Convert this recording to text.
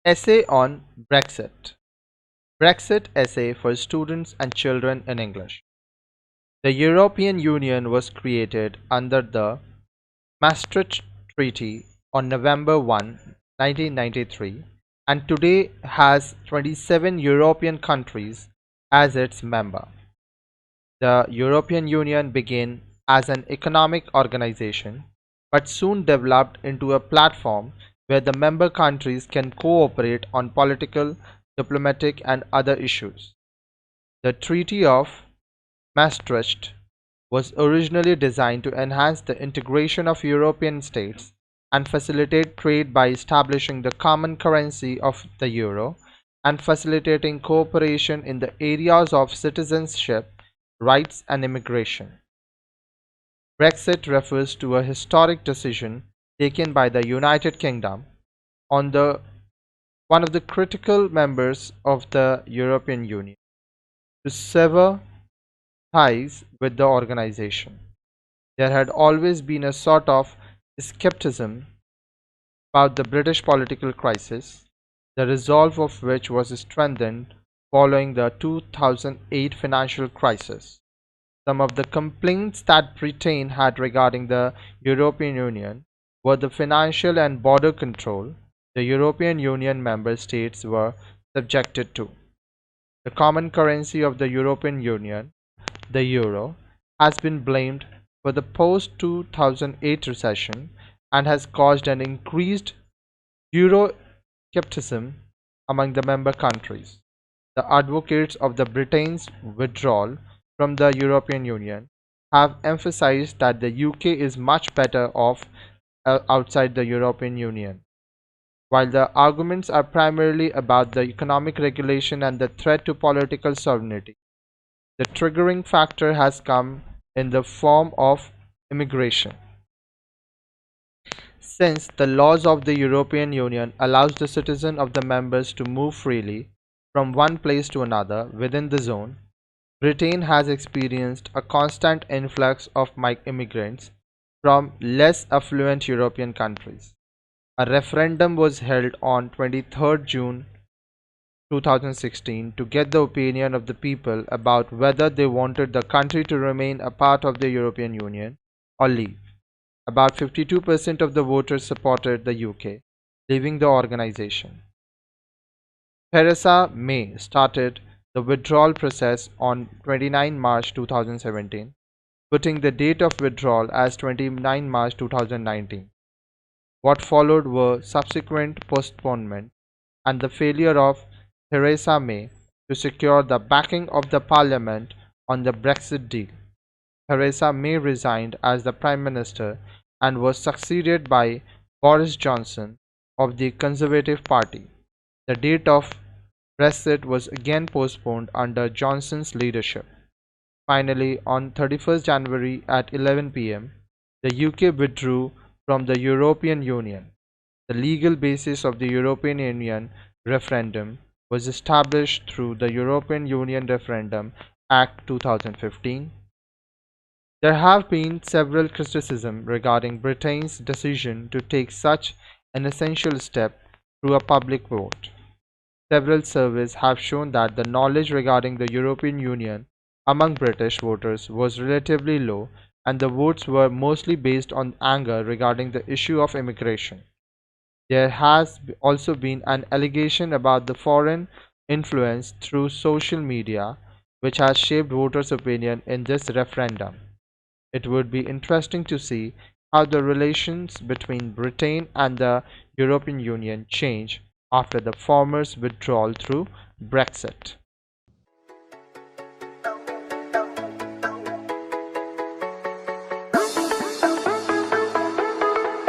Essay on Brexit. Brexit essay for students and children in English. The European Union was created under the Maastricht Treaty on November 1, 1993, and today has 27 European countries as its member. The European Union began as an economic organization, but soon developed into a platform where the member countries can cooperate on political, diplomatic, and other issues. The Treaty of Maastricht was originally designed to enhance the integration of European states and facilitate trade by establishing the common currency of the euro and facilitating cooperation in the areas of citizenship, rights, and immigration. Brexit refers to a historic decision taken by the United Kingdom on one of the critical members of the European Union to sever ties with the organization. There had always been a sort of skepticism about the British political crisis, the resolve of which was strengthened following the 2008 financial crisis. Some of the complaints that Britain had regarding the European Union were the financial and border control the European Union member states were subjected to. The common currency of the European Union, the euro, has been blamed for the post-2008 recession and has caused an increased Euroscepticism among the member countries. The advocates of the Britain's withdrawal from the European Union have emphasized that the UK is much better off outside the European Union. While the arguments are primarily about the economic regulation and the threat to political sovereignty, the triggering factor has come in the form of immigration. Since the laws of the European Union allows the citizens of the members to move freely from one place to another within the zone, Britain has experienced a constant influx of immigrants from less affluent European countries. A referendum was held on 23rd June 2016 to get the opinion of the people about whether they wanted the country to remain a part of the European Union or leave. About 52% of the voters supported the UK leaving the organization. Theresa May started the withdrawal process on 29 March 2017, putting the date of withdrawal as 29 March 2019. What followed were subsequent postponement and the failure of Theresa May to secure the backing of the Parliament on the Brexit deal. Theresa May resigned as the Prime Minister and was succeeded by Boris Johnson of the Conservative Party. The date of Brexit was again postponed under Johnson's leadership. Finally, on 31st January at 11 p.m., the UK withdrew from the European Union. The legal basis of the European Union referendum was established through the European Union Referendum Act 2015. There have been several criticisms regarding Britain's decision to take such an essential step through a public vote. Several surveys have shown that the knowledge regarding the European Union among British voters was relatively low, and the votes were mostly based on anger regarding the issue of immigration. There has also been an allegation about the foreign influence through social media, which has shaped voters' opinion in this referendum. It would be interesting to see how the relations between Britain and the European Union change after the former's withdrawal through Brexit.